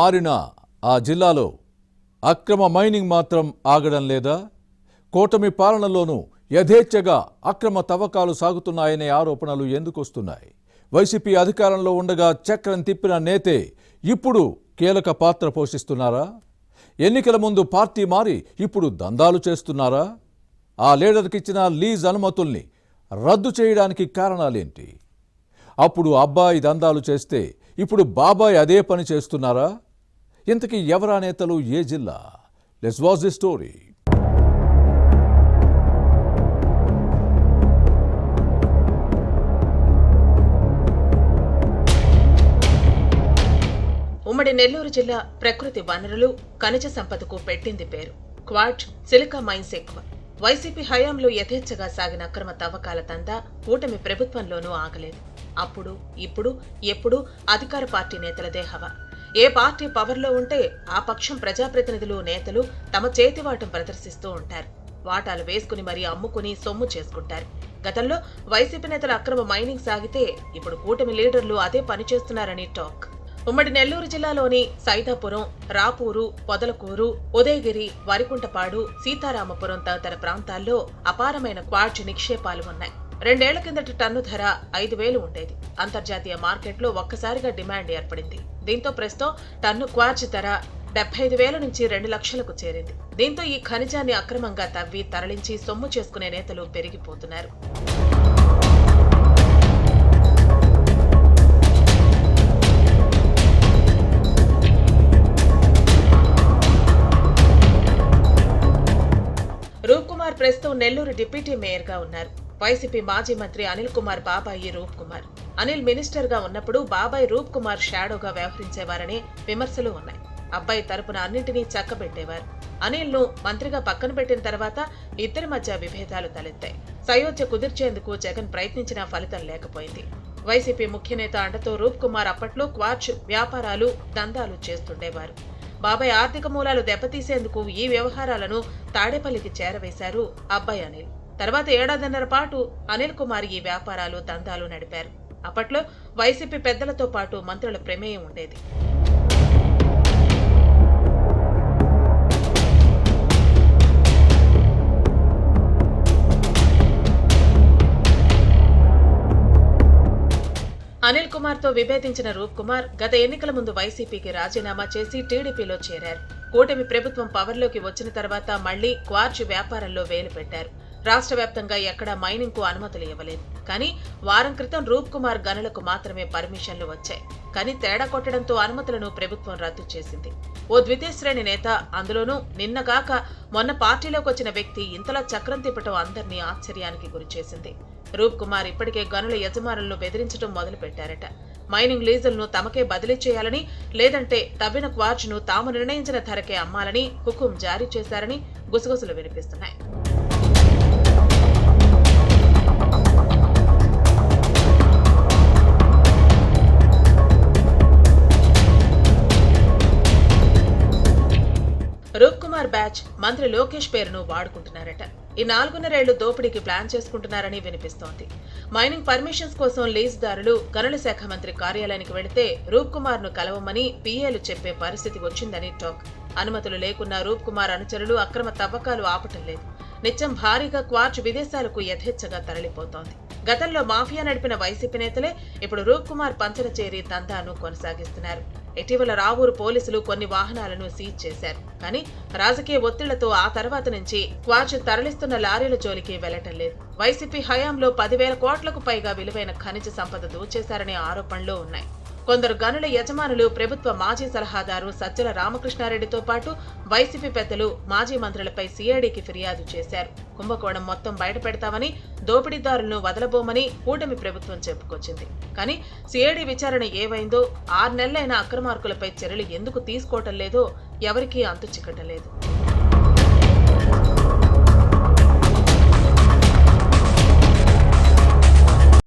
మారిన ఆ జిల్లాలో అక్రమ మైనింగ్ మాత్రం ఆగడం లేదా? కూటమి పాలనలోనూ యథేచ్ఛగా అక్రమ తవ్వకాలు సాగుతున్నాయనే ఆరోపణలు ఎందుకొస్తున్నాయి? వైసీపీ అధికారంలో ఉండగా చక్రం తిప్పిన నేతే ఇప్పుడు కీలక పాత్ర పోషిస్తున్నారా? ఎన్నికల ముందు పార్టీ మారి ఇప్పుడు దందాలు చేస్తున్నారా? ఆ లీడర్కి ఇచ్చిన లీజ్ అనుమతుల్ని రద్దు చేయడానికి కారణాలేంటి? అప్పుడు అబ్బాయి దందాలు చేస్తే ఇప్పుడు బాబాయ్ అదే పని చేస్తున్నారా? ఇంతకీ ఎవరా నేతలు, ఏ జిల్లా? Let's watch the story. ఉమ్మడి నెల్లూరు జిల్లా ప్రకృతి వనరులు, ఖనిజ సంపదకు పెట్టింది పేరు. క్వార్ట్జ్, సిలికా మైన్స్ ఎక్కువ. వైసీపీ హయాంలో యథేచ్ఛగా సాగిన అక్రమ తవ్వకాల దందా కూటమి ప్రభుత్వంలోనూ ఆగలేదు. అప్పుడు, ఇప్పుడు, ఎప్పుడు అధికార పార్టీ నేతలదే హవా. ఏ పార్టీ పవర్లో ఉంటే ఆ పక్షం ప్రజాప్రతినిధులు, నేతలు తమ చేతివాటం ప్రదర్శిస్తూ ఉంటారు. వాటాలు వేసుకుని మరీ అమ్ముకుని సొమ్ము చేసుకుంటారు. గతంలో వైసీపీ నేతల అక్రమ మైనింగ్ సాగితే ఇప్పుడు కూటమి లీడర్లు అదే పనిచేస్తున్నారని టాక్. ఉమ్మడి నెల్లూరు జిల్లాలోని సైదాపురం, రాపూరు, పొదలకూరు, ఉదయగిరి, వరికుంటపాడు, సీతారామపురం తదితర ప్రాంతాల్లో అపారమైన క్వార్ట్జ్ నిక్షేపాలు ఉన్నాయి. 2 ఏళ్ల కిందట టన్ను ధర 5,000 ఉండేది. అంతర్జాతీయ మార్కెట్లో ఒక్కసారిగా డిమాండ్ ఏర్పడింది. దీంతో ప్రస్తుతం టన్ను క్వార్ట్జ్ ధర 75,000 నుంచి 2 లక్షలకు చేరింది. దీంతో ఈ ఖనిజాన్ని అక్రమంగా తవ్వి తరలించి సొమ్ము చేసుకునే నేతలు పెరిగిపోతున్నారు. రూప్ కుమార్ ప్రస్తుతం నెల్లూరు డిప్యూటీ మేయర్ గా ఉన్నారు. వైసీపీ మాజీ మంత్రి అనిల్ కుమార్ బాబాయి రూప్ కుమార్. అనిల్ మినిస్టర్ గా ఉన్నప్పుడు బాబాయ్ రూప్ కుమార్ షాడోగా వ్యవహరించేవారనే విమర్శలు ఉన్నాయి. అబ్బాయి తరపున అన్నింటినీ చక్కబెట్టేవారు. అనిల్ ను మంత్రిగా పక్కన పెట్టిన తర్వాత ఇద్దరి మధ్య విభేదాలు తలెత్తాయి. సయోధ్య కుదిర్చేందుకు జగన్ ప్రయత్నించినా ఫలితం లేకపోయింది. వైసీపీ ముఖ్య నేత అండతో రూప్ కుమార్ అప్పట్లో క్వార్ట్జ్ వ్యాపారాలు, దందాలు చేస్తుండేవారు. బాబాయ్ ఆర్థిక మూలాలు దెబ్బతీసేందుకు ఈ వ్యవహారాలను తాడేపల్లికి చేరవేశారు అబ్బాయి అనిల్. తర్వాత 1.5 ఏళ్ల పాటు అనిల్ కుమార్ ఈ వ్యాపారాలు, దందాలు నడిపారు. అప్పట్లో వైసీపీ పెద్దలతో పాటు మంత్రుల ప్రమేయం ఉండేది. అనిల్ కుమార్ తో విభేదించిన రూప్ కుమార్ గత ఎన్నికల ముందు వైసీపీకి రాజీనామా చేసి టీడీపీలో చేరారు. కూటమి ప్రభుత్వం పవర్లోకి వచ్చిన తర్వాత మళ్లీ క్వార్ట్జ్ వ్యాపారంలో వేలు పెట్టారు. రాష్ట్ర వ్యాప్తంగా ఎక్కడా మైనింగ్ కు అనుమతులు ఇవ్వలేదు. కానీ వారం క్రితం రూప్ కుమార్ గనులకు మాత్రమే పర్మిషన్లు వచ్చాయి. కానీ తేడా కొట్టడంతో అనుమతులను ప్రభుత్వం రద్దు చేసింది. ఓ ద్వితీయ శ్రేణి నేత, అందులోనూ నిన్నగాక మొన్న పార్టీలోకి వచ్చిన వ్యక్తి ఇంతలా చక్రం తిప్పటం అందరినీ ఆశ్చర్యానికి గురిచేసింది. రూప్ కుమార్ ఇప్పటికే గనుల యజమానులను బెదిరించడం మొదలు పెట్టారట. మైనింగ్ లీజులను తమకే బదిలీ చేయాలని, లేదంటే తవ్విన క్వార్ట్జ్ ను తాము నిర్ణయించిన ధరకే అమ్మాలని హుకుం జారీ చేశారని గుసగుసలు వినిపిస్తున్నాయి. రూప్ కుమార్ బ్యాచ్ మంత్రి లోకేష్ పేరును వాడుకుంటున్నారట. ఈ 4.5 ఏళ్లు దోపిడీకి ప్లాన్ చేసుకుంటున్నారని వినిపిస్తోంది. మైనింగ్ పర్మిషన్స్ కోసం లీజుదారులు గనుల శాఖ మంత్రి కార్యాలయానికి వెళితే రూప్ కుమార్ ను కలవమని పీఏలు చెప్పే పరిస్థితి వచ్చిందని టాక్. అనుమతులు లేకున్నా రూప్ కుమార్ అనుచరులు అక్రమ తవ్వకాలు ఆపటం లేదు. నిత్యం భారీగా క్వార్ట్జ్ విదేశాలకు యథేచ్ఛగా తరలిపోతోంది. గతంలో మాఫియా నడిపిన వైసీపీ నేతలే ఇప్పుడు రూప్ కుమార్ పంచన చేరి దందాను కొనసాగిస్తున్నారు. ఇటీవల రావూరు పోలీసులు కొన్ని వాహనాలను సీజ్ చేశారు. కానీ రాజకీయ ఒత్తిళ్లతో ఆ తర్వాత నుంచి క్వార్ట్జ్ తరలిస్తున్న లారీల జోలికి వెళ్లటం లేదు. వైసీపీ హయాంలో 10,000 కోట్లకు పైగా విలువైన ఖనిజ సంపద దోచేశారనే ఆరోపణలు ఉన్నాయి. కొందరు గనుల యజమానులు ప్రభుత్వ మాజీ సలహాదారు సజ్జల రామకృష్ణారెడ్డితో పాటు వైసీపీ పెద్దలు, మాజీ మంత్రులపై సిఐడికి ఫిర్యాదు చేశారు. కుంభకోణం మొత్తం బయటపెడతామని, దోపిడీదారులను వదలబోమని కూటమి ప్రభుత్వం చెప్పుకొచ్చింది. కానీ సిఐడి విచారణ ఏవైందో, 6 నెలలైన అక్రమార్కులపై చర్యలు ఎందుకు తీసుకోవటం లేదో ఎవరికీ అంతు చిక్కటం లేదు.